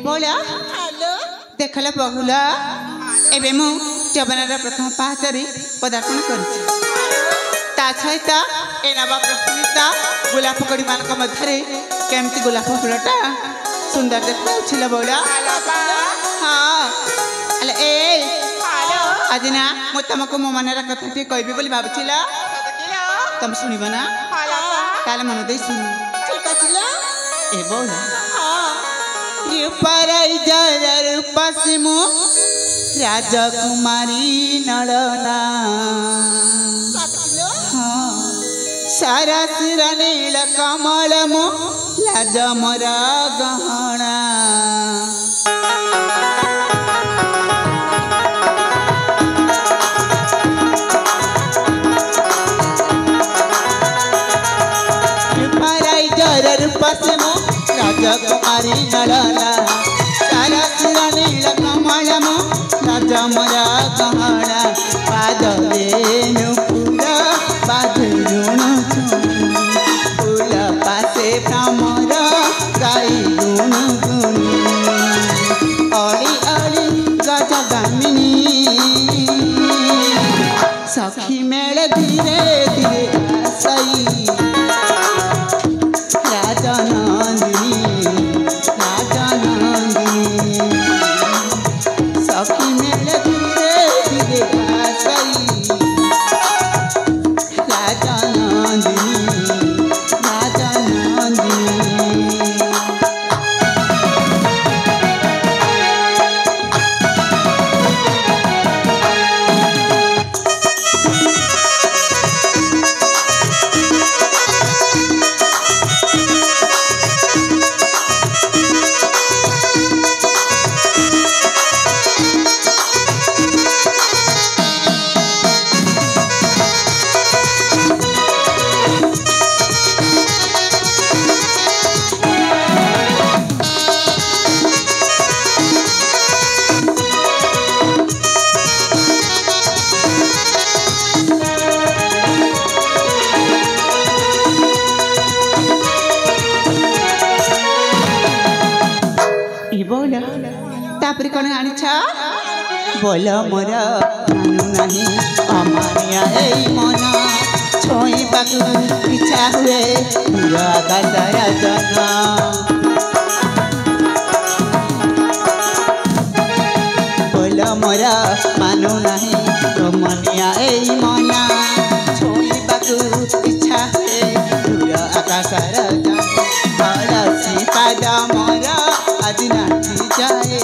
बोला देखला बहुला एबे मु जवनार प्रथम पाहचरी पदार्पण करिछि ता सहित ए नवा प्रस्तुत गोलाप कड़ी मानक मध्यरे केमती गोलाप फुलटा सुंदर देखा बोला हाँ अले ए आज ना मु तुमको मो मनर कथा टे कहबी बोली भाबुछिला तुम सुनिब ना ताले मन दे सुन ठीक आछिला ए बोला रूपाराई जरा रूपासिमु राजकुमारी नलना हाँ सारा सिरा नील कमल मो लाज मोरा गहना रूपाराई जरा रूपासिमु राजकुमारी नलना सारा सिरा नील कमल मो लाज मोरा गहना पाद देनु पूरा बाधरुण फूल पासे भ्रमर गाई गुण गुण अड़ी अड़ी गज गामिनी सखी मेल धीरे धीरे आसई राजनंदिनी सखी मेल धीरे धीरे आसई कौन आनिछ बोल मोर मानु नहीं अमानिया मन छोईबा इच्छा हुए जन बोल मोर मानु नहीं अमानिया मन छोईबा इच्छा हुए आकाशर जन पाद मोर आज नाची जाए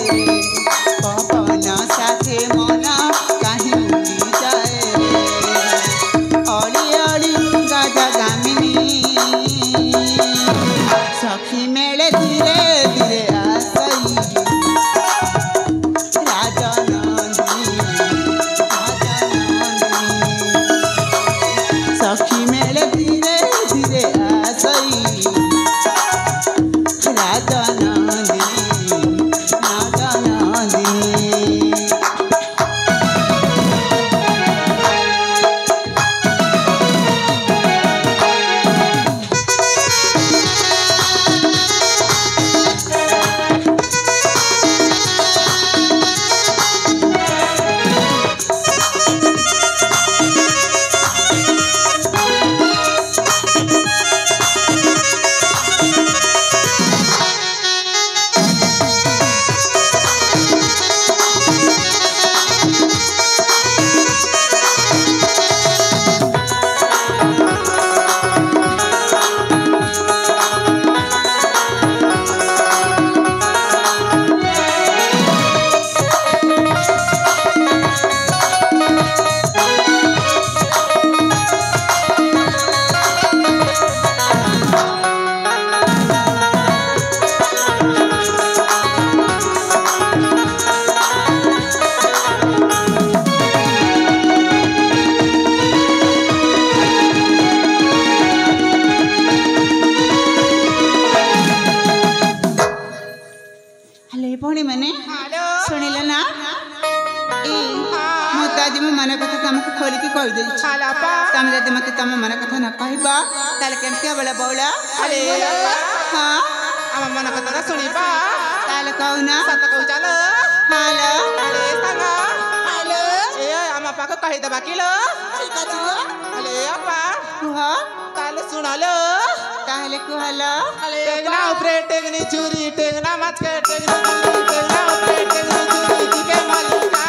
पवन साथे मन कहीं उड़ी जाए अड़ी अड़ी गज गामिनी सखी मेले धीरे धीरे आसई राजनंदिनी सखी मेले धीरे धीरे आसई तम जदि मत तम मन कथा न कहबा ताले केमतिया बेला बौला हाँ आम मन कथा सुनिबा ताले कहूना सत कहू चलो हालो अरे सांगा हालो ए आम आपा को कहि दबा किलो ठीक अछि लो अरे आपा कुह ताले सुनालो ताले कुहलो टेंगना ऊपरे टेंगनी चूरी टेंगना माछ के टेंगनी चूरी टेंगना ऊपरे टेंगनी चूरी जी के मालिका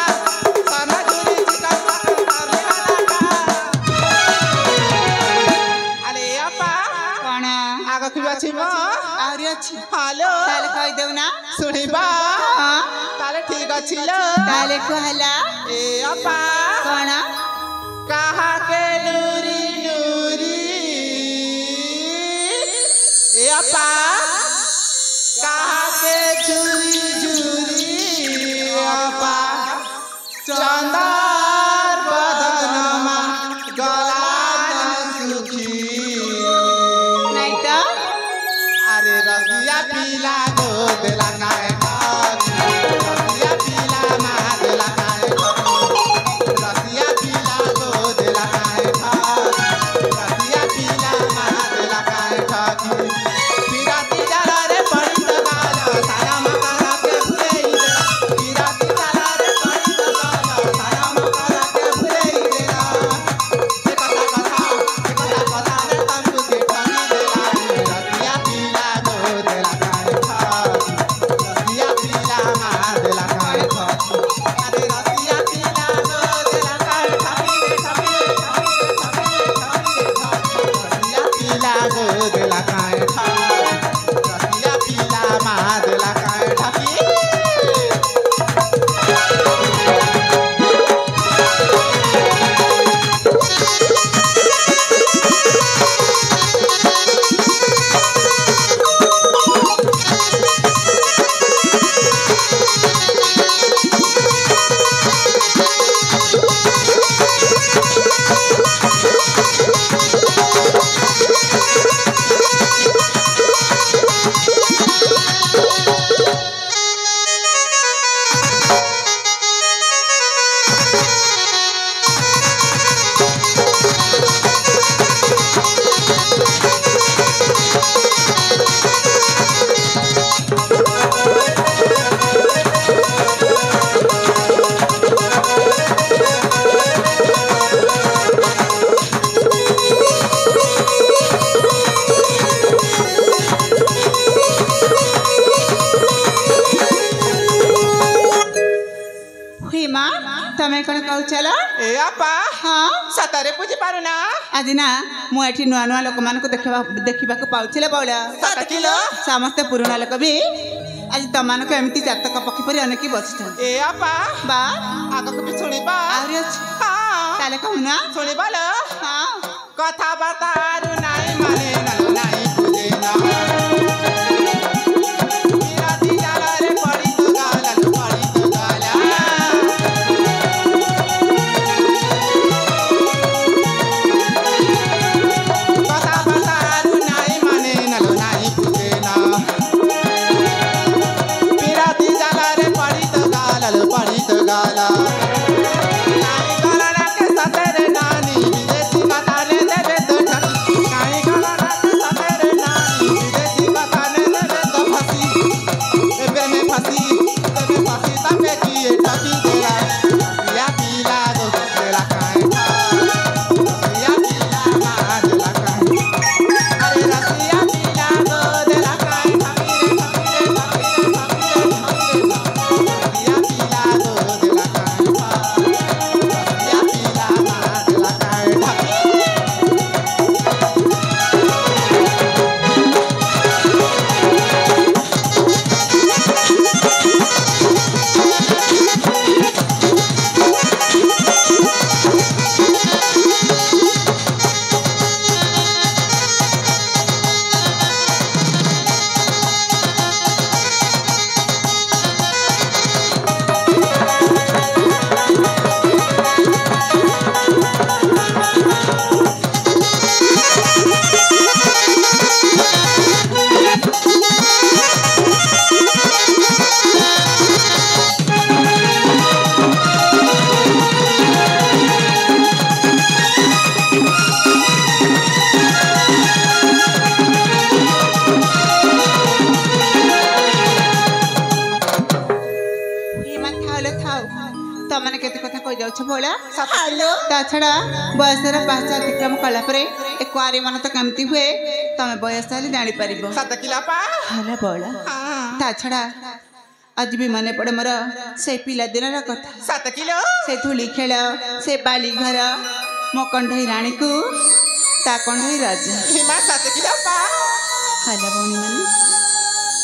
साना चूरी जी का करने वाला का अरे आपा कोन आगा खुबा छी म आउरी अछि हेलो ताले कहि देउना सुनिबा हां ताले ठीक अछि ल ताले कहला ए आपा कोन कहा के नूरी नूरी ए आपा कहा के झूरी झूरी आपा चंदर बदनमा गला सुखी नहीं तो अरे रसिया पीला दो देला काहे रसिया पीला मा देला काहे रसिया पीला दो देला काहे रसिया पीला मा देला काहे फिराती जाला रे पड़ी त गाल साया मकाना के फुलेई दे फिराती जाला रे पड़ी त गाल साया मकाना के फुलेई दे एक कथा रे तंतु के ठगी देला रसिया पीला दो देला काहे रसिया पीला मा देला काहे अरे रसिया पीला दो देला काहे रसिया पीला दो देला काहे रसिया पीला मा देला काहे ठगी हुई माँ तमें कौन कहू चला ए आपा हाँ सतरे पूजी पारू ना आज ना मु एठी नुआ नुआ लोक मानक देखा पाउछिले बौला 7 किलो समस्ते पुराणा लोक भी आज तमानक एमती जातक पक्षी परि अनेक बसिछन ए आपा बा आगक भी सुनिबा आउरी अछि हाँ ताले कहूना सुनिबा ल हाँ कथा बतारू नाई माने नलो नाई पूजे ना फिराती जाला रे पड़ी तो गाला पड़ी तो गाला कथा बतारू नाई माने नलो नाई पूजे ना फिराती जाला रे पड़ी तो गाला नाई गाला के सतरे नानी विदेशी कथा ले देबे तो ठगी नाई गाला ଗଛ ଭଳିଆ ତା ଛଡ଼ା ବୟସର ପାହାଚ ଅତିକ୍ରମ କଲା ପରେ ଏ କୁଆରୀ ମନ ତ କେମିତି ହୁଏ ତମେ ବୟସ ହେଲେ ଜାଣିପାରିବ। ହେଲା ବଳା ତା ଛଡ଼ା ଆଜି ବି ମନେ ପଡ଼େ ମୋର ସେଇ ପିଲାଦିନର କଥା। ସେ ଧୂଳି ଖେଳ ସେ ବାଲି ଘର ମୋ କଣ୍ଢେଇ ରାଣୀକୁ ତା କଣ୍ଢେଇ ରାଜା। ହେଲା ଭଉଣୀମାନେ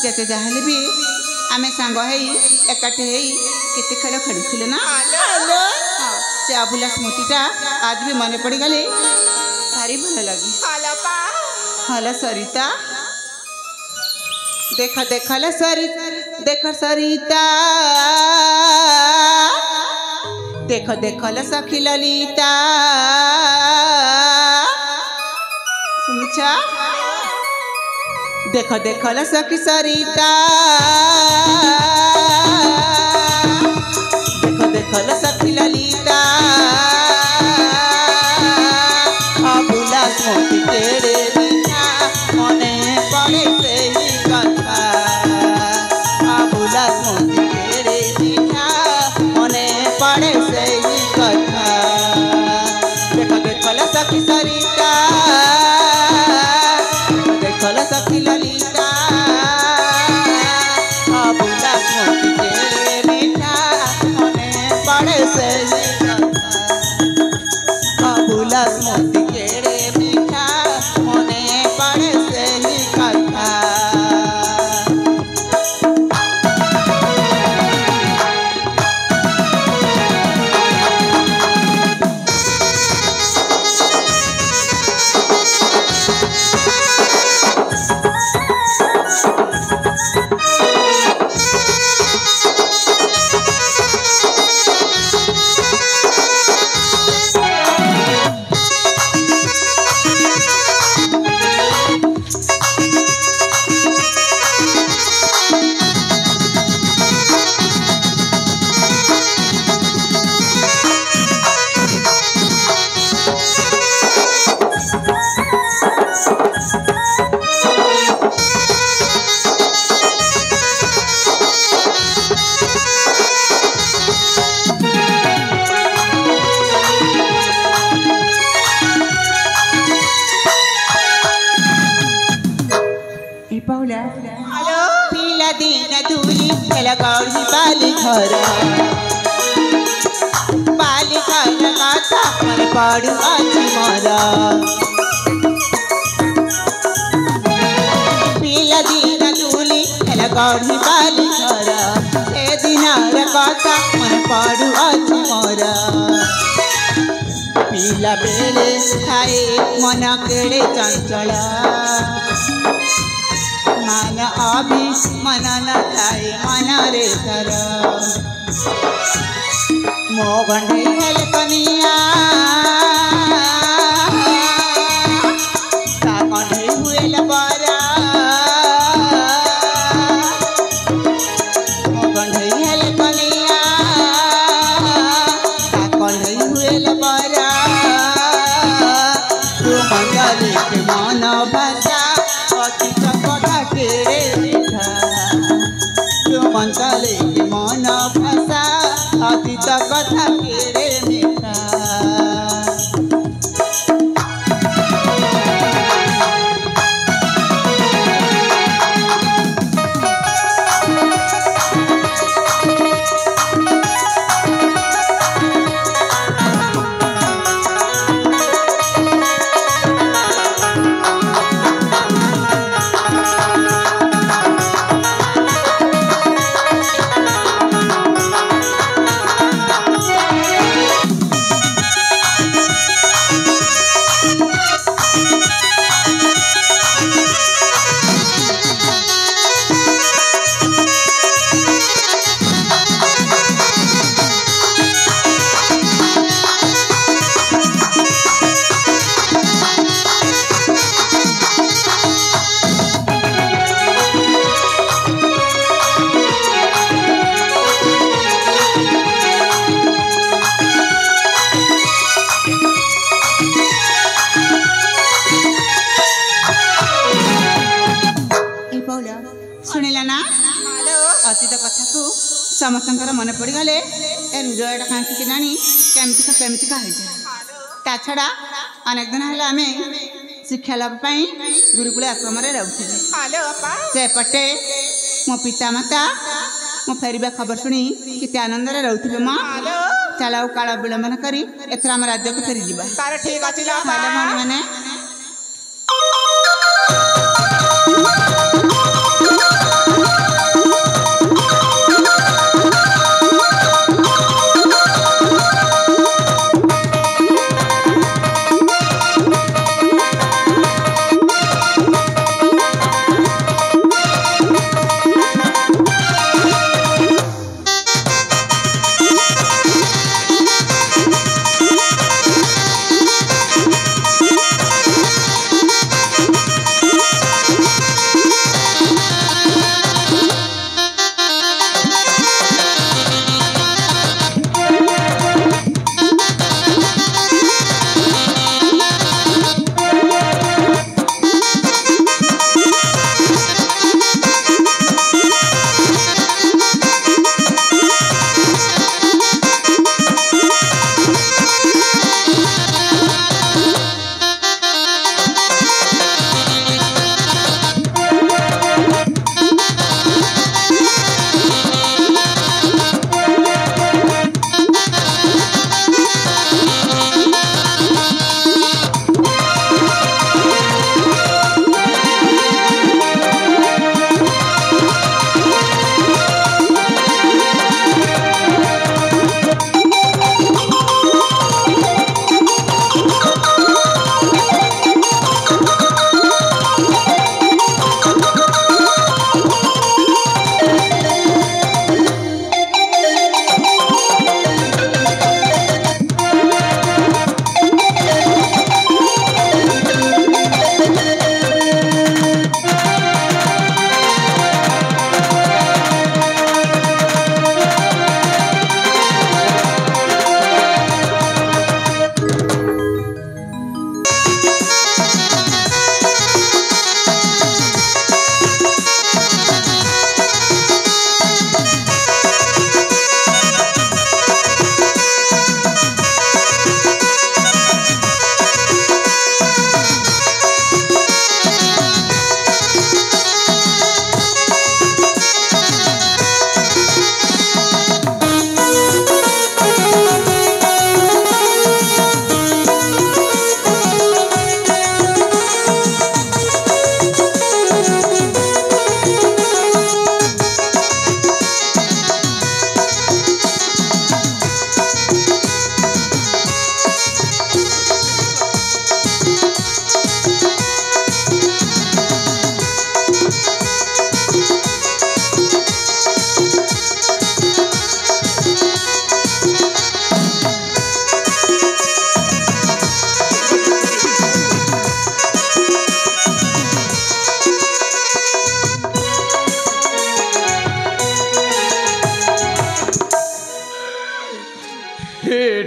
ଯେତେ ଯାହା ହେଲେ ବି ଆମେ ସାଙ୍ଗ ହେଇ ଏକାଠି ହେଇ କେତେ ଖେଳ ଖେଳୁଥିଲୁ ନା। ସେ ଅଭୁଲା ସ୍ମୃତିଟା ଆଜି ବି ମନେ ପଡ଼ିଗଲେ ଭାରି ଭଲ ଲାଗେ। ହଲ ସରିତା ଦେଖ ଦେଖଲ ସରିତା ଦେଖ ସରିତା ଦେଖ ଦେଖଲ ସଖୀ ଲଲିତା শুনছ দেখ দেখল সখী সরিতা দেখ দেখল সখী ললিতা অভুলা স্মৃতি কেড়ে মিঠা মনে পড়ে সেই কথা অভুলা স্মৃতি কেড়ে মিঠা মনে পড়ে সেই কথা দেখ দেখল সখী সরিতা দেখল সখী ললিতা অভুলা স্মৃতি কেড়ে মিঠা মনে পড়ে সেই কথা অভুলা স্মৃতি কেড়ে মিঠা মনে পড়ে সেই কথা। ପିଲାଦିନ ଧୂଳି ଖେଳ ଗଢ଼ି ବାଲି ଘର କଥା ମନେ ପଡ଼ୁଅଛି ମୋର ପିଲାଦିନ ଧୂଳି ଖେଳ ଗଢ଼ି ବାଲି ଘର ସେଦିନର କଥା ମନେ ପଡ଼ୁଅଛି ମୋର ପିଲା ବେଳେ ଥାଏ ମନ କେଡ଼େ ଚଞ୍ଚଳ मान अभी मन न थाए मନରେ तर मो गंढे हेल कनिया ता गंढे हुएल बरा मो गंढे हेल कनिया ता गंढे हुएल बरा तू मंगले के मन भाषा अतीत कथा केड़े मिठा तू मंगले के मन भाषा अतीत कथा केड़े मिठा शुणिला ना अतीत कथा को समस्त मन पड़गले ए हृदयटा कांकी कि जानी केमती का हो जाए ता छड़ा अनेक दिन है आम शिक्षा लाभ गुरुकुल आश्रम रोते सेपटे मो पितामाता मो फेरवा खबर शुणी केते आनंद रोथे माँ चल काल विलंबन करी एथर आम राज्य को फेरी जावा ठीक अच्छे भौणी मैंने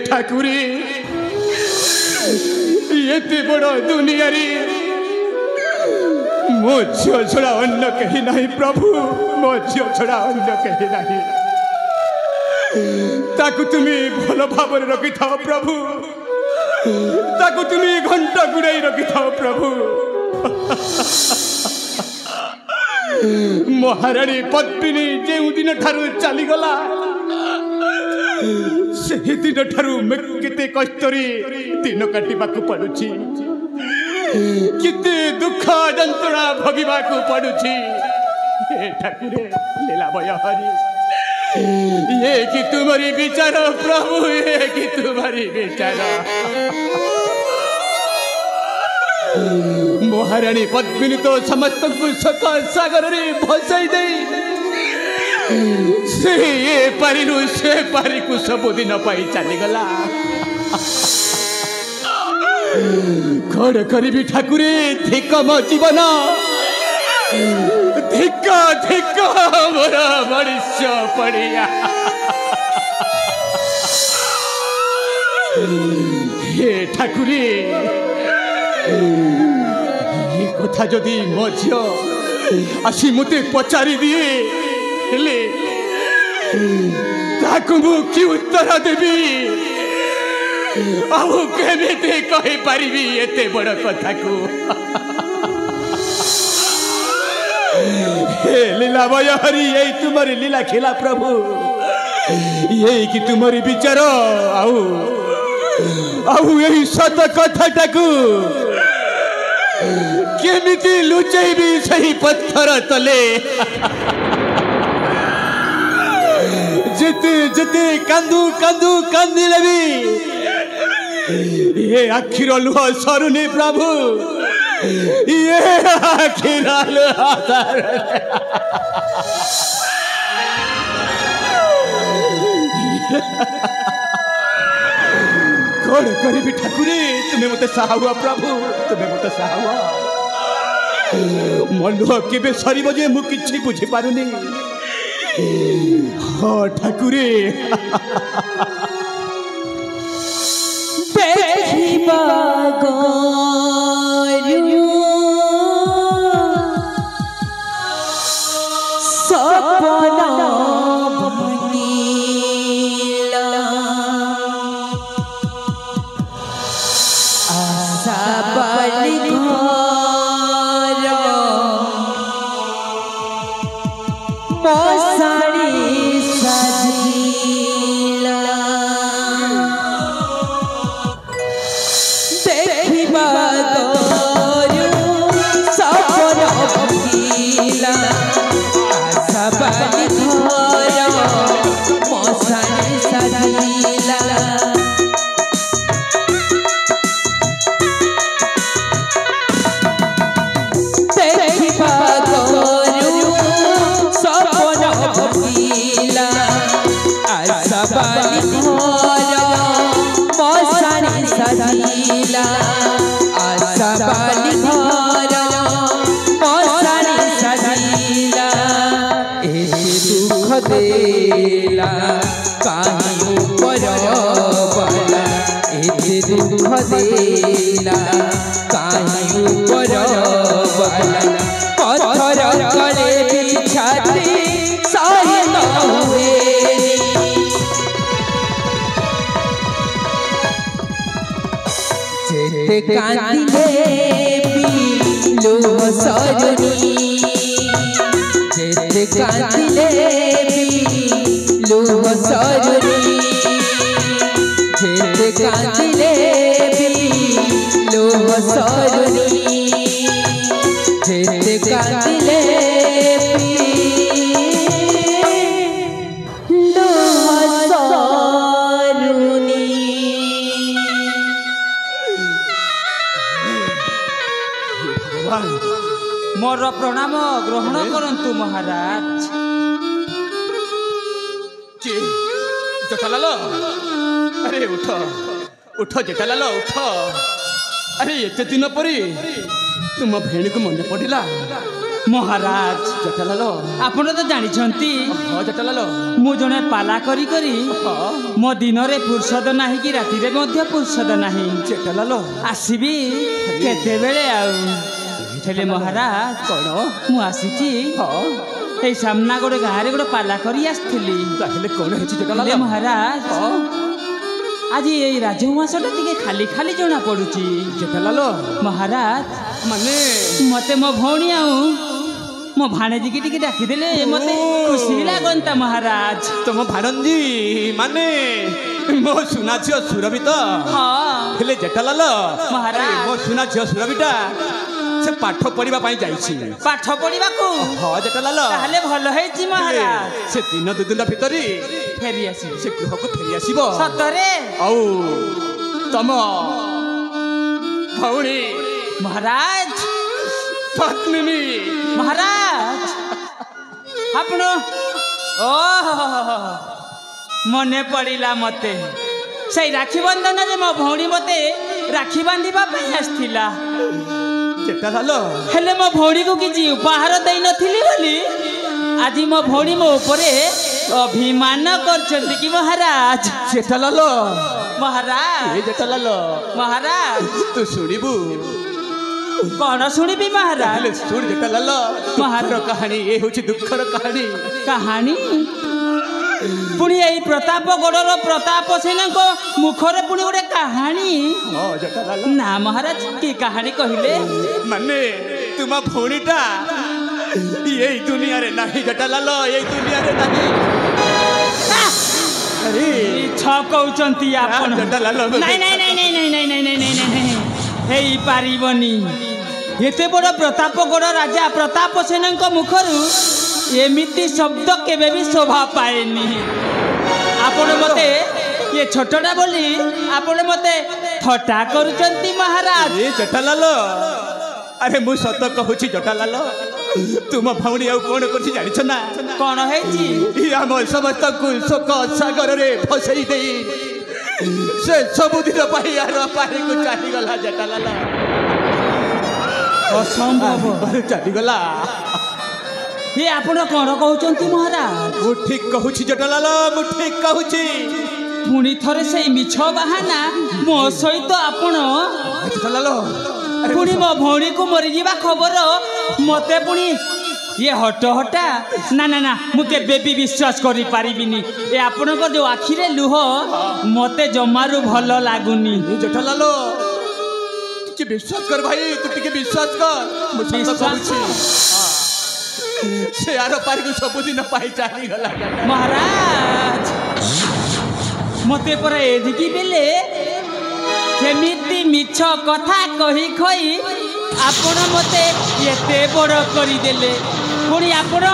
ठाकुरी ये बड़ दुनिया मो झील छड़ा अन्य कहीं नहीं प्रभु मो झील छड़ा अन्य कहीं नहीं ताकू तुम्हें भल भाव रखी था प्रभु ताकू तुम्हें घंटा गुड़ाई रखी था प्रभु महाराणी पद्मिनी जो दिन ठारू चलीगला से दिन ठारू केते कष्टरी दिन काटिबा पड़ुछि केते दुख जंत्रणा भोगिबा पड़ुछि हे ठाकुरे लीला भय हरि ये कि तुम्हारी विचार प्रभु ये कि तुम्हारी विचार महाराणी पद्मिनी तो समस्त को सका सागर रे भसाई दे से ये पारिनु से पारी को सबुदिन पाई चली गला कौन करी ठाकुरे धिक मो जीवन धिक धिक मोर मनुष्य पड़िया हे ठाकुरे ये कथा जदि मो झी आसी मते पचारि दिए हेले ताकू मु कि उत्तर देवी आउ केमिति कहि पारिबी एते बड़ कथा को हे लीला बयहरी यही तुम्हारी लीला खेला प्रभु यही कि तुम्हारी विचार आउ आउ यही सत कथाटाकू केमिति लुचैबी सही पत्थर तले जिते जिते कांदू कांदू कांदिले भी ये आखिर लुह सरुनी प्रभु ये आखिर लुह कौन करी ठाकुरे तुम्हें मत साहुआ प्रभु तुम्हें मत साहुआ मो लुह के सर जे मु कि बुझी पारुनी हाँ ठाकुरे देखिबा गरु सपना भनिला आशा बाली घर मसाड़ी सजिला देखिबा गरु सपना भनिला आशा बाली घर मसाड़ी सजिला सजीला आशा बाली घर मसाड़ी सजीला एते दुख देला काहे ऊपर बला एते दुख देला काहे ऊपर बला पत्थर गले बिछाती सही न हुए जेते कांदिले भी लोह सरुनी जेते कांदिले भी लोह सरुनी जेते कांदिले भी लोह सरुनी जेते कांदिले भी लोह सरुनी मोर प्रणाम ग्रहण करंतु महाराज जेठालाल अरे उठ उठ जेठालाल उठ अरे एते दिन परी तुम भेणी को मन पड़िला महाराज जेठालाल आपण तो जानिछंती हाँ जेठालाल मु जने पाला करी करी मो दिन रे फुर्सद नाही कि राति रे मध्य फुर्सद नाही जेठालाल आसीबी केते बेले आउ हेले महाराज कौन मु आसीची हाँ ए सामना गोटे गाँव गोटे पाला करी आसथिली ताहेले कौन हेछि जेठालाल हेले महाराज हाँ आज ये राजउआसटा टिके खाली खाली जना पड़ुची जेठालाल महाराज माने मते मो भौणी आउ मो भाणेजी की टिके डाकी देले मते खुशी लागंता महाराज तुम भाणंजी माने मो सुना झियो सुरभि तो हाँ हेले जेठालाल महाराज। मो सुना झियो सुरभिटा से पाठ पढ़िबा पई जाईछि पाठ पढ़िबाकू हाँ जेठालाल ताहले भलो हेछि महाराज से दिन दु दिन भितरी फेरी आसी से गृह को फेरी आसीबो सतरे औ तम भौणी महाराज पत्नी महाराज आपण ओह मने पड़िला मते से राखी बंधन जे मो भौणी मते राखी बांधिबा पई आस्थिला जेठालाल हेले मो भौणी को किछि उपहार देई नथिली बोली आज मो भौणी मो ऊपरे अभिमान करछंती कि महाराज जेठालाल महाराज ए जेठालाल महाराज तू सुनिबू कौन शुणिबी महाराज हेले सुन जेठालाल महाराज कहानी ए होछि दुखर कहानी कहानी पुणी यही प्रतापगढ़र प्रताप सेना को मुखरे पुणी गोटे कहानी हाँ जटालाल ना महाराज की कहानी कहले माने तुम भौणीटा यही दुनिया रे नहीं जटालाल यही दुनिया रे नहीं अरे कहउचंती आपण जटालाल नहीं नहीं नहीं नहीं नहीं नहीं नहीं नहीं नहीं नहीं हेई पारिबनी एते बड़ प्रतापगढ़ राजा प्रताप सेना मुखरु एमिति शब्द केबे भी शोभा पाएनी आपण मते ये छोटटा बोली आपण मते थटा करूचंती महाराज ए जटालाल अरे मु सत कहूची जटालाल तुम भौणी आउ कौन कर जानिछ ना कौन है आम समस्त को शोक सागर रे फसई दे से सबुदिन यार पारी को चली गला जटालाल असंभव चली गला ये आपण कौन कहउचंती महाराज मु ठीक कहूची जटालाल मु ठीक कहूची पुणी थरे से मिछ बाहाना मो सहित आपण जटालाल पुणी मो भौणी को मरी जीवा खबर मते पुणी ये हट हटा ना ना ना मुझे बेबी विश्वास करी पारिबिनी ए आपन को जो आखिरे लुह मते जमारू भल लागुनी जटालाल टिके विश्वास कर भाई तू टिके विश्वास कर मु सत कहूची से आर पारी को सबुदिन पाई चली गला महाराज मते पर एदिकी बेले सेमिति मिछ कथा कही खई आपण मते एते बड़ करी देले पुणी आपण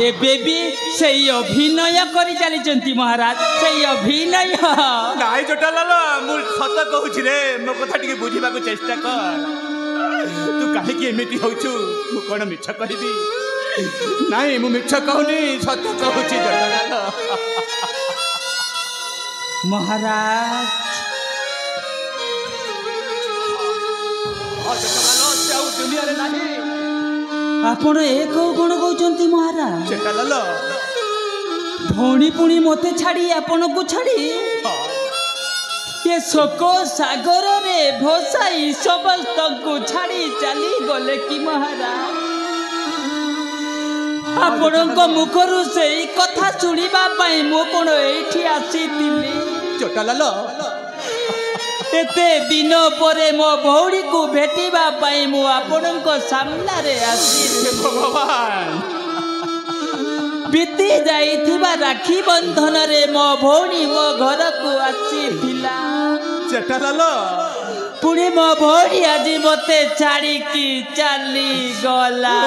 एबे भी सेई अभिनय करी चलीचंती महाराज सेई अभिनय नाई जटालाल मु सत कहूची रे मो कथा टिके बुझिबा को चेष्टा कर तू काहे कि एमिति होचु मु कोन मिछ कहिबी नाई मु मिछ कहूनी सत कहूची जटालाल महाराज जटालाल से आउ दुनिया रे नाही आपण एक गुण कहउचंती महाराज जटालाल भौणी पुणी मते छाड़ी आपण को छाड़ी ये शोक सागर रे भसाई सबल को छाड़ी चली गले कि महाराज आपण को मुखरु से कथा सुनिबा पई मो कोन एठी आसीतिली जटालाल एते दिन परे मो भौणी को भेटिबा पई मो आपण को सामना रे आसी भगवान बीती जाइथिबा राखी बंधन रे मो भौणी मो घर को आसीथिला जटालाल पुणी मो भौणी आज मते छाड़ी की चली गला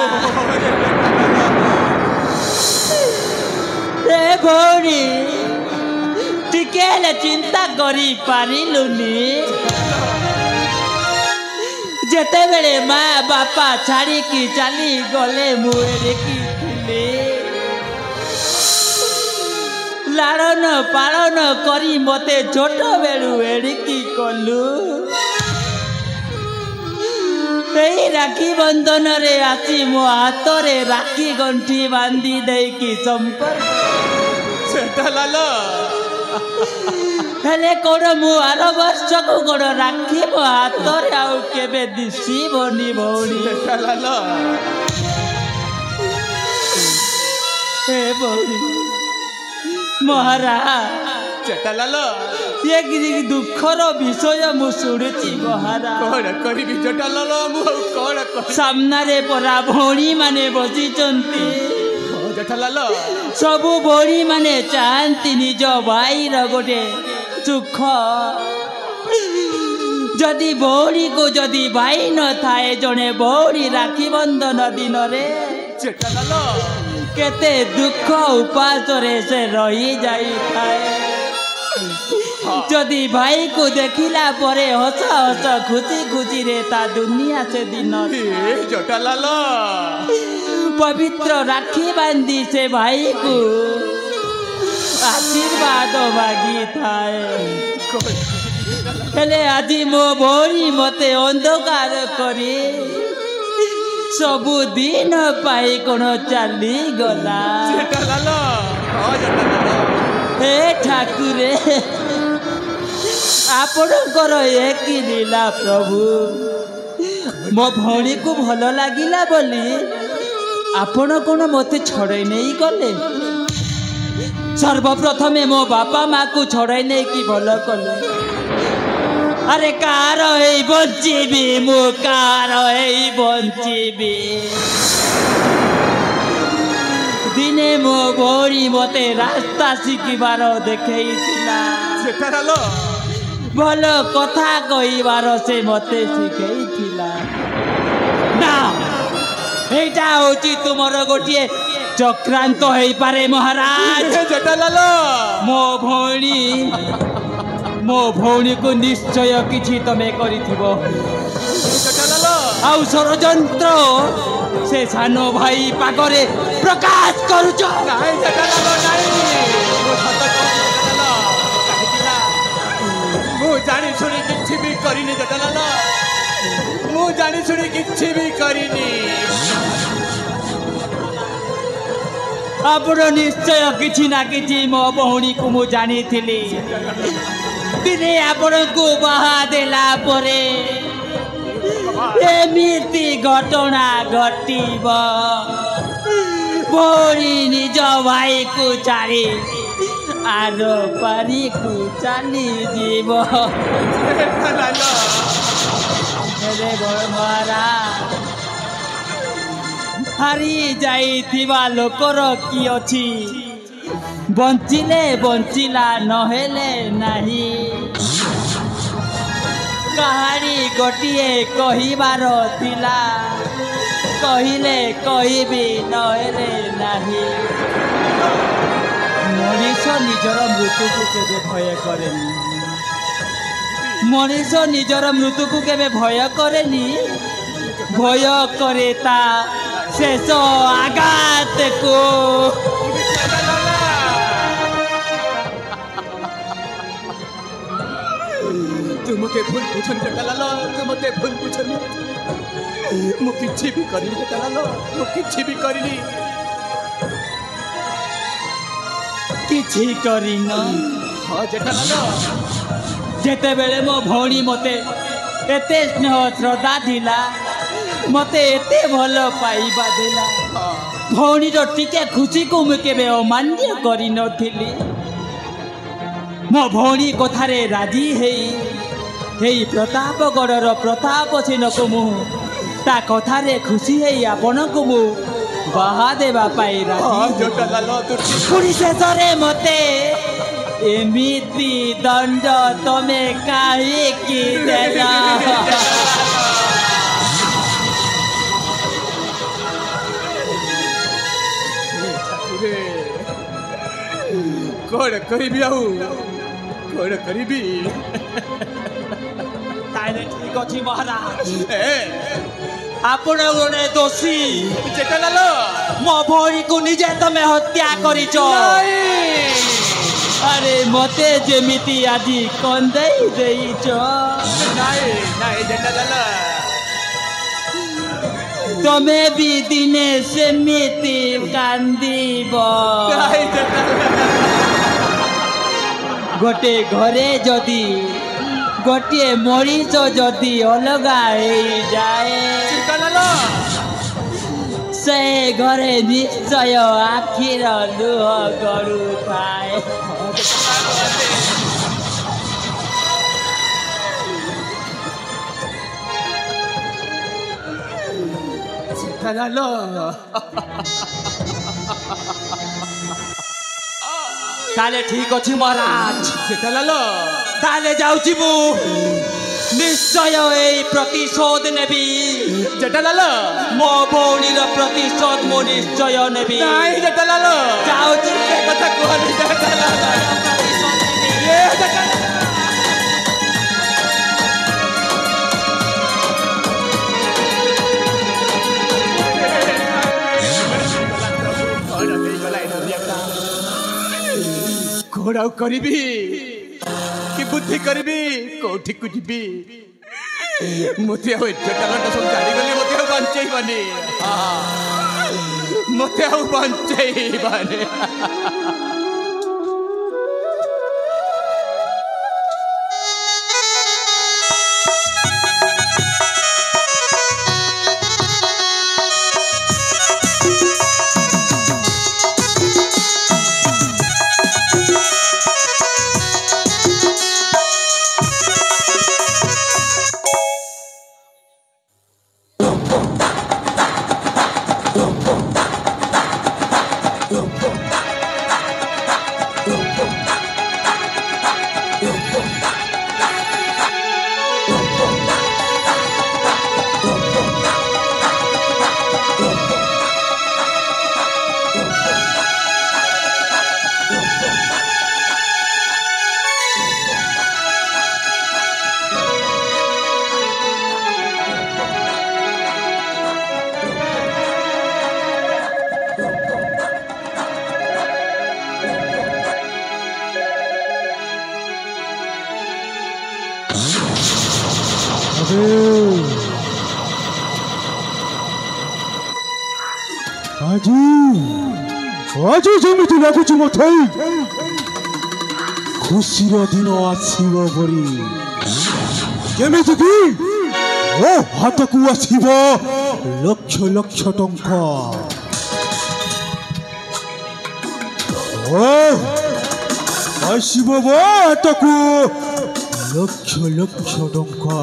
रे भौणी टिकेले चिंता करी पारिलुनी जेते बेले माँ बापा छाड़ी की चली गले मुएरे की थिले लाड़न पालन करी मते छोट बेलू एड़िकी कलु राखी बंधन रे आसी मो हाथ रे राखी गंठी बांधी दे की संपर्क जटालाल हेले कोण मु आर वर्ष को कोण राखी मो हाथ रे आउ केबे दिसी बनी भौणी जटालाल हे भौणी महाराज जटालाल ये कि दुखर विषय मु शुणुची महाराज कौन करिबी जटालाल मु कौन कर सामना रे परा भौणी माने बसिचंती जटालाल सबु भौणी माने चाहती निज भाई र गोटे सुख जदि भौणी को जदि भाई न थाए जने भौणी राखी बंधन दिन रे जटालाल केते दुख उपास रे से रही जाई थाए जदि भाई को देखिला परे हस हस खुशी खुशी रे ता दुनिया से दिन ए जटालाल पवित्र राखी बांधी से भाई को आशीर्वाद मागी थाए हेले आज मो भौणी मते अंधकार करी सबु दिन पाई कोन चली गला जटालाल हां जटालाल हे ठाकुरे आपणकर एक लीला प्रभु मो भौणी को भल लागिला बोली आपण कोन मते छड़े नहीं गले सर्वप्रथमे मो बापा माँ को छड़ाई नहीं कि भल कले अरे कार बंचीबी मु कार बंचीबी दिने मो भौणी मते रास्ता शिखिबार देखैथिला जेठालाल भल कथा कहिबार से मते शिखैथिला ना एटा होची तुमर गोटिए चक्रांत होई पारे महाराज जेठालाल मो भौणी को निश्चय किछि तमे करिथिबो जेठालाल आउ षड़यंत्र से सानो भाई पागरे प्रकाश करुछ ନାଇଁ जेठालाल ନାଇଁ ମୁଁ ସତ କହୁଛି जेठालाल କାହିଁକି ମୁଁ ଜାଣି ଶୁଣି କିଛି ବି କରିନି जेठालाल ମୁଁ ଜାଣି ଶୁଣି କିଛି ବି କରିନି ଆପଣ ନିଶ୍ଚୟ କିଛି ନା କିଛି ମୋ ଭଉଣୀକୁ ମୁଁ ଜାଣିଥିଲି ଦିନେ ଆପଣଙ୍କୁ ବାହା ଦେଲା ପରେ ଏମିତି ଘଟଣା ଘଟିବ ଭଉଣୀ ନିଜ ଭାଇକୁ ଛାଡ଼ି ଆର ପାରିକୁ ଚାଲିଯିବ जेठालाल ହେଲେ ମହାରାଜ ହାରି ଯାଇଥିବା ଲୋକର କି ଅଛି ବଞ୍ଚିଲେ ବଞ୍ଚିଲା ନହେଲେ ନାହିଁ କାହାଣୀ ଗୋଟିଏ କହିବାର ଥିଲା କହିଲେ କହିବି ନହେଲେ ନାହିଁ ମଣିଷ ନିଜର ମୃତ୍ୟୁକୁ କେବେ ଭୟ କରେନି ମଣିଷ ନିଜର ମୃତ୍ୟୁକୁ କେବେ ଭୟ କରେନି ଭୟ କରେ ତା ଶେଷ ଆଘାତକୁ ତୁ ମୋତେ ଭୁଲ ବୁଝନି जेठालाल ତୁ ମୋତେ ଭୁଲ ବୁଝନି ମୁଁ କିଛି ବି କରିନି जेठालाल ମୁଁ କିଛି ବି କରିନି କିଛି କରିନ ହଁ जेठालाल ଯେତେବେଳେ ମୋ ଭଉଣୀ ମୋତେ ଏତେ ସ୍ନେହ ଶ୍ରଦ୍ଧା ଥିଲା ମୋତେ ଏତେ ଭଲ ପାଇବା ଦେଲା ଭଉଣୀର ଟିକେ ଖୁସିକୁ ମୁଁ କେବେ ଅମାନ୍ୟ କରିନଥିଲି ମୋ ଭଉଣୀ କଥାରେ ରାଜି ହେଇ ପ୍ରତାପଗଡ଼ର ପ୍ରତାପ ସେନକୁ ମୁଁ ତା କଥାରେ ଖୁସି ହେଇ ଆପଣଙ୍କୁ ମୁଁ ବାହା ଦେବା ପାଇଁ ରାଜି जेठालाल ତୁ ପୁଣି ଶେଷରେ ମୋତେ ଏମିତି ଦଣ୍ଡ ତମେ କାହିଁକି ଦେଲ କଣ କରିବି ଆଉ କଣ କରିବି ତାହେଲେ ଠିକ ଅଛି ମହାରାଜ ଏ ଆପଣ ଗୋଟେ ଦୋଷୀ जेठालाल ମୋ ଭଉଣୀକୁ ନିଜେ ତମେ ହତ୍ୟା କରିଛ ଆରେ ମତେ ଯେମିତି ଆଜି କନ୍ଦେଇ ଦେଇଛ ନାଇଁ ନାଇଁ जेठालाल ତମେ ବି ଦିନେ ସେମିତି କାନ୍ଦିବ ନାଇଁ जेठालाल ଗୋଟେ ଘରେ ଯଦି ଗୋଟିଏ ମଣିଷ ଯଦି ଅଲଗା ହେଇଯାଏ जेठालाल ସେ ଘରେ ନିଶ୍ଚୟ ଆଖିର ଲୁହ ଗଡୁଥାଏ जेठालाल ତାହେଲେ ଠିକ ଅଛି ମହାରାଜ जेठालाल ତାହେଲେ ଯାଉଛି ମୁଁ ନିଶ୍ଚୟ ଏଇ ପ୍ରତିଶୋଧ ନେବି जेठालाल ମୋ ଭଉଣୀର ପ୍ରତିଶୋଧ ମୁଁ ନିଶ୍ଚୟ ନେବି ନାଇଁ जेठालाल ଯାଉଛି ଏ କଥା କୁହନି जेठालाल ପ୍ରତିଶୋଧ ନେବି। ଏ जेठालाल କଣ ଆଉ କରିବି କି ବୁଦ୍ଧି କରିବି କୋଉଠିକୁ ଯିବି ମୋତେ ଆଉ जेठालाल ସବୁ ଜାଣିଗଲେ ମୋତେ ଆଉ ବଞ୍ଚେଇବନି ମୋତେ ଆଉ ବଞ୍ଚେଇବନି ଆଜି ଆଜି ଯେମିତି ଲାଗୁଛି ମୋତେ ଖୁସିର ଦିନ ଆସିବ ପରି ଯେମିତି କି ମୋ ହାତକୁ ଆସିବ ଲକ୍ଷ ଲକ୍ଷ ଟଙ୍କା ଆସିବ ମୋ ହାତକୁ ଲକ୍ଷ ଲକ୍ଷ ଟଙ୍କା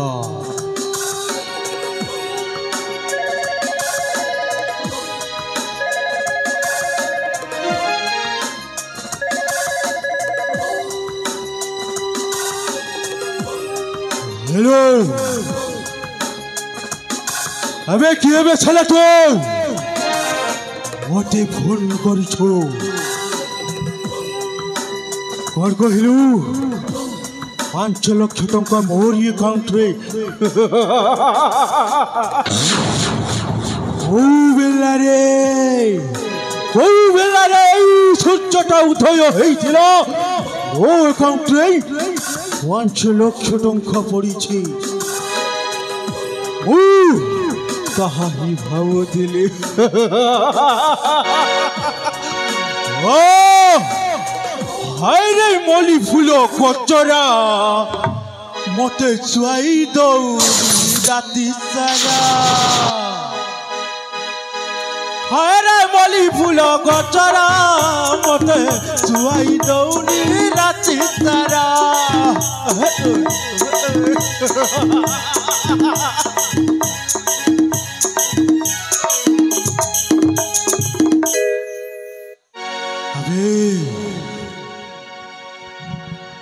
हेलो अबे किए बे छला तो मते फोन करछो कोन कहिलु 5 लाख टंका मोर अकाउंट रे ओ बेला रे सूर्यटा उदय हेइथिला ओ अकाउंट रे 5 लाख टंका पड़ी कहा ही भावुली हाय रे मली फूल कचरा मते चुआई दौड़ी राति सारा हाय रे मली फूल कचरा मते चुआई दौड़ी राति सारा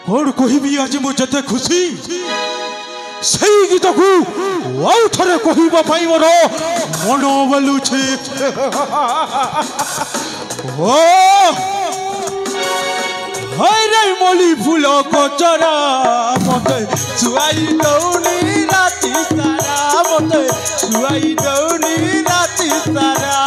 कौन कहबी आज मुझे खुशी से गीत को आउ थे कहवा मोर मन बोलुछे मली फूल कचरा मत चुआई दौनी राति सारा मत चुआई दौनी राति सारा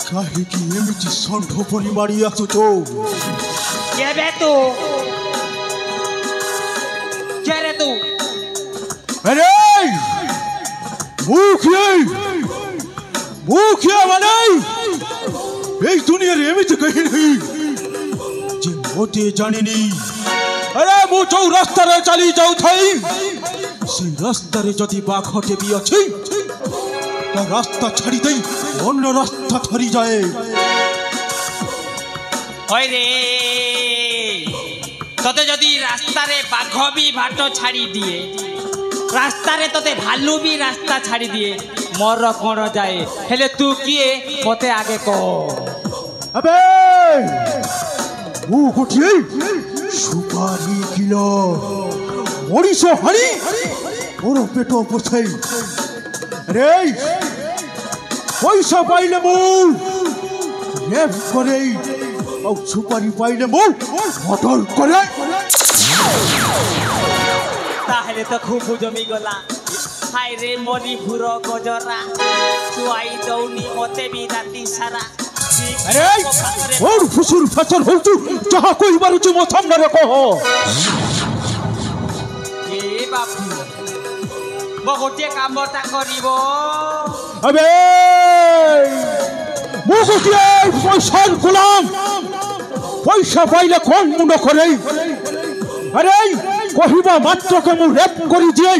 कहीं एमती षंढ परी मारी आसुच अरे मुखिया माने दुनिया एमती कही नहीं जे मोटे जानी अरे मु जो रास्ता चली जाऊ थई से रास्ता जदि बाघटे भी अच्छी रास्ता छाड़ी दे अन्य रास्ता थरी जाए तते जदि रास्ता रे बाघ भी भाट छाड़ी दिए रास्ता रे तते भालू भी रास्ता छाड़ी दिए मोर कौन जाए हेले तू किए मते आगे कह अबे वो गोटे सुपारी किलो मरीष हाणी मोर पेट पोछाई अरे पैसा पाइले मु रेप करे औ सुपारी पाइले मु मर्डर करे ताहले तो खूब जमी गला हाय रे मरी भुरो गजरा चुआई दौनी मते भी राति सारा अरे और फुसुर फसर होतु जहा कोई बारुचु मो सामने रे कहो ए बापू बहुते कामटा करिवो अबे मु गोटे पैसार गुलाम पैसा पाइले कौन मुंड करे अरे कहवा मात्र के मु रेप करी दिए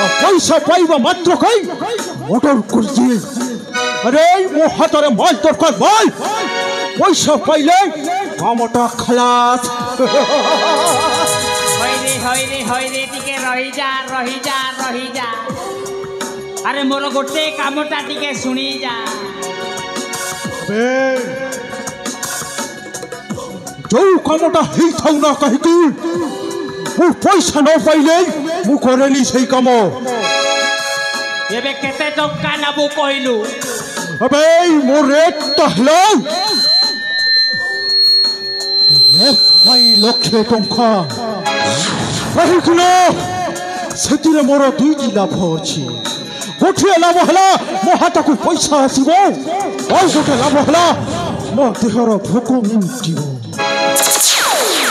पैसा पाइबा मात्र कई मर्डर कर दिए अरे मो हाथ रे माल दरकार माल पैसा पाइले कामटा खलास हईरे टिके रही जा अरे मोर गोटे कामटा टिके सुनी जा जो कामटा ही थाउ ना कहि तू मु पैसा न पाइले मु करेली सही काम एबे केते टंका नबु कहलु अबे ମୋ ରେଟ୍ଟା ହେଲା ଲକ୍ଷେ ଟଙ୍କା କାହିଁକିନା ସେଥିରେ ମୋର ଦୁଇଟି ଲାଭ ଅଛି। ଗୋଟିଏ ଲାଭ ହେଲା ମୋ ହାତକୁ ପଇସା ଆସିବ, ଆଉ ଗୋଟେ ଲାଭ ହେଲା ମୋ ଦେହର ଭୋକ ମିଟିବ।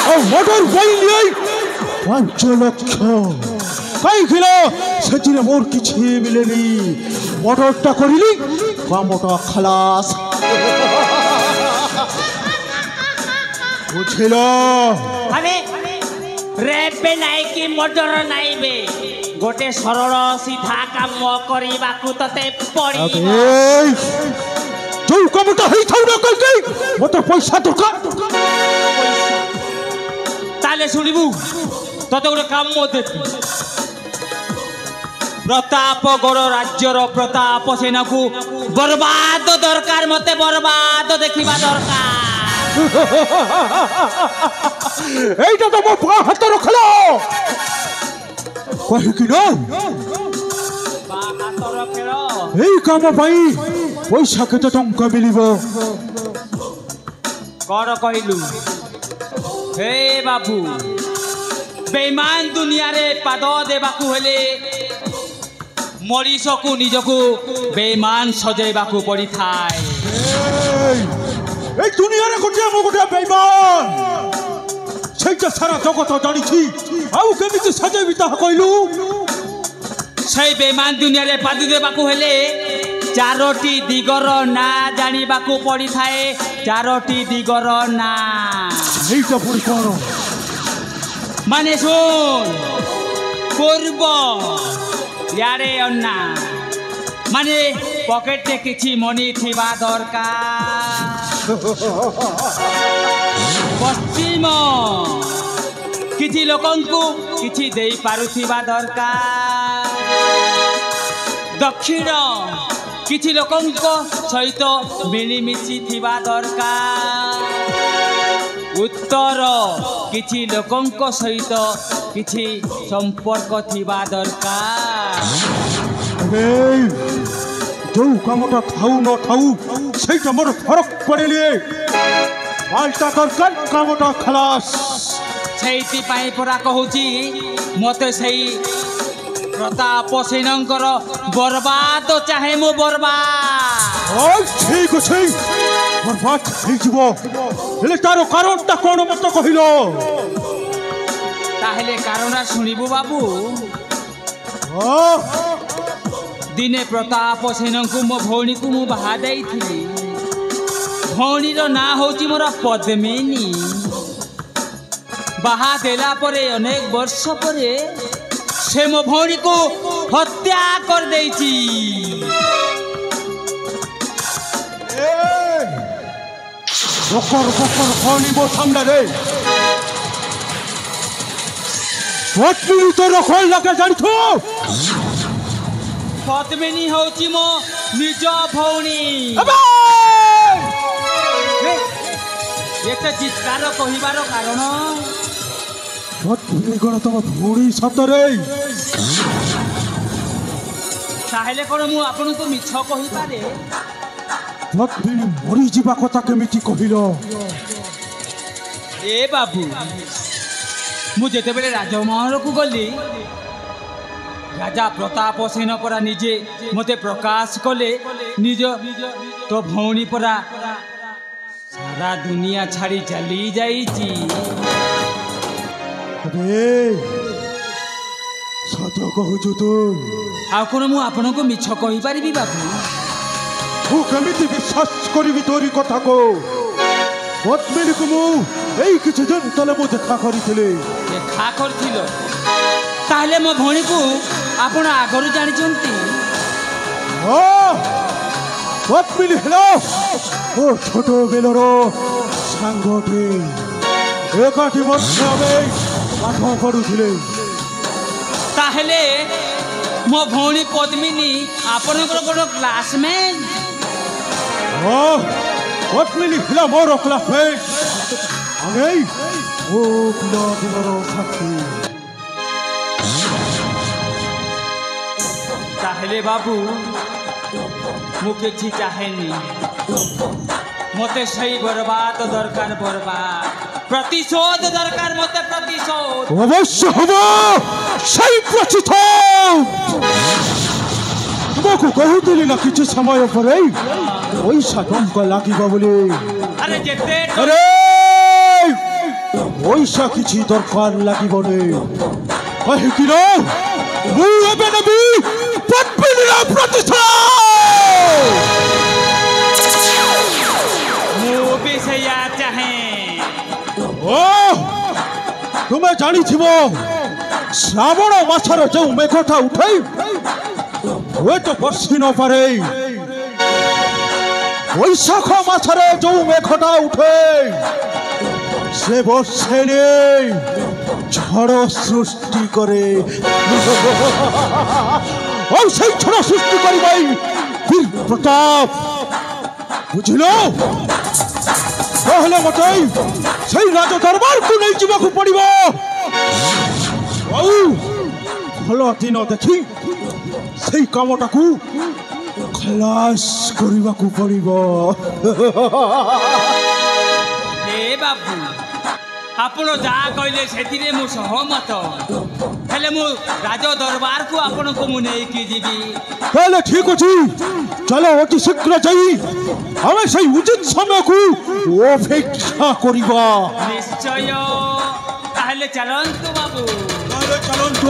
ଆଉ ମଟର ପାଇଲି 5 ଲକ୍ଷ କାହିଁକିନା ସେଥିରେ ମୋର କିଛି ମିଳେନି। ମଟରଟା କରିଲି କାମଟା ଖଲାସ। ବୁଝିଲ? अरे रेप पे नहीं कि मर्डर नहीं बे गोटे सरल सीधा काम କରିବାକୁ ତତେ ପଡିବ। ଯୋଉ କାମଟା ହେଇଥାଉ ନା କହିକି ମତେ ପଇସା ଦରକାର। ତାହେଲେ ଶୁଣିବୁ ତତେ ଗୋଟେ କାମ ଦେବି। ପ୍ରତାପଗଡ଼ ରାଜ୍ୟର ପ୍ରତାପ ସେନାକୁ ବର୍ବାଦ ଦରକାର, ମତେ ବର୍ବାଦ ଦେଖିବା ଦରକାର। এইটা তো ମୋ ବାଁ ହାତ ରଖିଲ କହିକି ନା ହାତର ଖେଳ এই କାମ ପାଇଁ ପଇସା କେତେ ଟଙ୍କା ମିଳିବ? କଣ କହିଲୁ? ହେ ବାବୁ, ବେଇମାନ ଦୁନିଆରେ ପାଦ ଦେବାକୁ ହେଲେ ମଣିଷକୁ ନିଜକୁ ବେଇମାନ ସଜେଇବାକୁ ପଡ଼ିଥାଏ। এই দুনিয়ারে গোটিয়ে বেইমান সেইটা সারা জগত জানিছি, ଆଉ କେମିତି ସଜେଇବି ତାହା କହିଲୁ? সেই বেইমান দুনিয়াରେ ପାଦ ଦେବାକୁ ହେଲେ 4ଟି ଦିଗର ନାଁ ଜାଣିବାକୁ ପଡ଼ିଥାଏ। 4ଟି ଦିଗର ନାଁ এইটা পুরি কর মানে শুন, পূর্ব ইয়ারে অন্না মানে পকেটে কিছু মনি থিবা দরকার। পশ্চিম কিছু লোকଙ୍କୁ କିଛି ଦେଇ ପାରୁଥିବା ଦରକାର। ଦକ୍ଷିଣ କିଛି ଲୋକଙ୍କ ସହିତ ମିଳିମିଶି ଥିବା ଦରକାର। ଉତ୍ତର କିଛି ଲୋକଙ୍କ ସହିତ କିଛି ସମ୍ପର୍କ ଥିବା ଦରକାର। ଯୋଉ କାମଟା ଥାଉ ନ ଥାଉ ସେଇଟା ମୋର ଫରକ ପଡେନି। ପାଲଟା ଦରକାର, କାମଟା ଖଲାସ। ସେଇଥିପାଇଁ ପରା କହୁଛି ମୋତେ ସେଇ ପ୍ରତାପ ସେନଙ୍କର ବର୍ବାଦ ଚାହେଁ। ମୁଁ ବର୍ବାଦ। ଠିକ ଅଛି, ବର୍ବାଦ ହେଇଯିବ, ହେଲେ ତାର କାରଣଟା କଣ ମତେ କହିଲ? ତାହେଲେ କାରଣ ଶୁଣିବୁ ବାବୁ। ଦିନେ ପ୍ରତାପ ସେନଙ୍କୁ ମୋ ଭଉଣୀକୁ ମୁଁ ବାହା ଦେଇଥିଲି। ଭଉଣୀର ନାଁ ହେଉଛି ମୋର ପଦ୍ମିନୀ। ବାହା ଦେଲା ପରେ ଅନେକ ବର୍ଷ ପରେ ସେ ମୋ ଭଉଣୀକୁ ହତ୍ୟା କରିଦେଇଛି। বকর বকর খনি মো সামনে পত্নী তো রখল লাগে জানিছো? পদ্মিনী হଉଛି ମୋ ନିଜ ଭଉଣୀ। ଏତେ ଚିତ୍କାର କହିବାର କାରଣ? ପତ୍ନୀ ଗଣ ତମ ଭଉଣୀ ସତରେ? ତାହେଲେ କ'ଣ ମୁଁ ଆପଣଙ୍କୁ ମିଛ କହିପାରେ? ପତ୍ନୀ ମରିଯିବା କଥା କେମିତି କହିଲ? ଏ ବାବୁ, ମୁଁ ଯେତେବେଳେ ରାଜମହଲକୁ ଗଲି, ରାଜା ପ୍ରତାପ ସେନ ପରା ନିଜେ ମୋତେ ପ୍ରକାଶ କଲେ ନିଜ ତୋ ଭଉଣୀ ପରା ସାରା ଦୁନିଆ ଛାଡ଼ି ଚାଲି ଯାଇଛି। ସତ କହୁଛୁ ତୁ? ଆଉ କ'ଣ ମୁଁ ଆପଣଙ୍କୁ ମିଛ କହିପାରିବି ବାବୁ? ମୁଁ କେମିତି ବିଶ୍ୱାସ କରିବି ତୋରି କଥାକୁ? ପଦ୍ମିନୀକୁ ମୁଁ ଏଇ କିଛି ଦିନ ତଳେ ମୁଁ ଦେଖା କରିଥିଲି। ଦେଖା କରିଥିଲ? ତାହେଲେ ମୋ ଭଉଣୀକୁ ଆପଣ ଆଗରୁ ଜାଣିଛନ୍ତି? ପଦ୍ମିନୀ ହେଲା ମୋ ଛୋଟ ବେଳର ସାଙ୍ଗଟେ। ଏକାଠି ମଧ୍ୟ ଆମେ ପାଠ ପଢୁଥିଲେ। ତାହେଲେ ମୋ ଭଉଣୀ ପଦ୍ମିନୀ ଆପଣଙ୍କର ଗୋଟେ କ୍ଲାସମେଟ୍? ପଦ୍ମିନୀ ହେଲା ମୋର କ୍ଲାସମେଟ୍। ଆମେ ମୋ ପିଲାଦିନର ସାଥୀ। ତାହେଲେ ବାବୁ ମୁଁ କିଛି ଚାହେଁନି ମୋତେ ସେଇ ବରବାଦ ଦରକାର ବରବାଦ ପ୍ରତିଶୋଧ ଦରକାର ମୋତେ ପ୍ରତିଶୋଧ অবশ্য হব সেই প্রচিত তোমাকে কহুଥିଲି না কিছু সময় পরে পয়সা টঙ্কা লাগিব বলে আরে যেতে আরে পয়সা কিছু দরকার লাগিব নে কাহিকি না ମୁଁ ଏବେ ନେବି ପଦ୍ମିନୀର ପ୍ରତିଶୋଧ ମୁଁ ବି ସେଇଆ ଚାହେଁ ଓ ତୁମେ ଜାଣିଥିବ ଶ୍ରାବଣ ମାସର ଯେଉଁ ମେଘଟା ଉଠେ ହୁଏତ ବର୍ଷି ନପାରେ ବୈଶାଖ ମାସରେ ଯେଉଁ ମେଘଟା ଉଠେ ସେ ବର୍ଷେରେ ঝড় সৃষ্টি করে আর সেই ঝড় সৃষ্টি করিবাই বীর প্রতাপ বুঝিল তাহলে মতে সেই রাজ দরবারକୁ নেই ଯିବାକୁ ପଡ଼ିବ ଆଉ ଭଲ ଦିନ ଦେଖି সেই কামটাକୁ ଖଲାସ କରିବାକୁ ପଡ଼ିବ ଏ ବାବୁ ଆପଣ ଯାହା କହିଲେ ସେଥିରେ ମୁଁ ସହମତ ହେଲେ ମୁଁ ରାଜ ଦରବାରକୁ ଆପଣଙ୍କୁ ମୁଁ ନେଇକି ଯିବି তাহলে ঠিক আছে চলো অতি শীঘ্র যাই আমি সেই উচিত সময়କୁ অপেক্ষা করিবা ନିଶ୍ଚୟ ତାହେଲେ ଚାଲନ୍ତୁ ବାବୁ তাহলে চলন্ত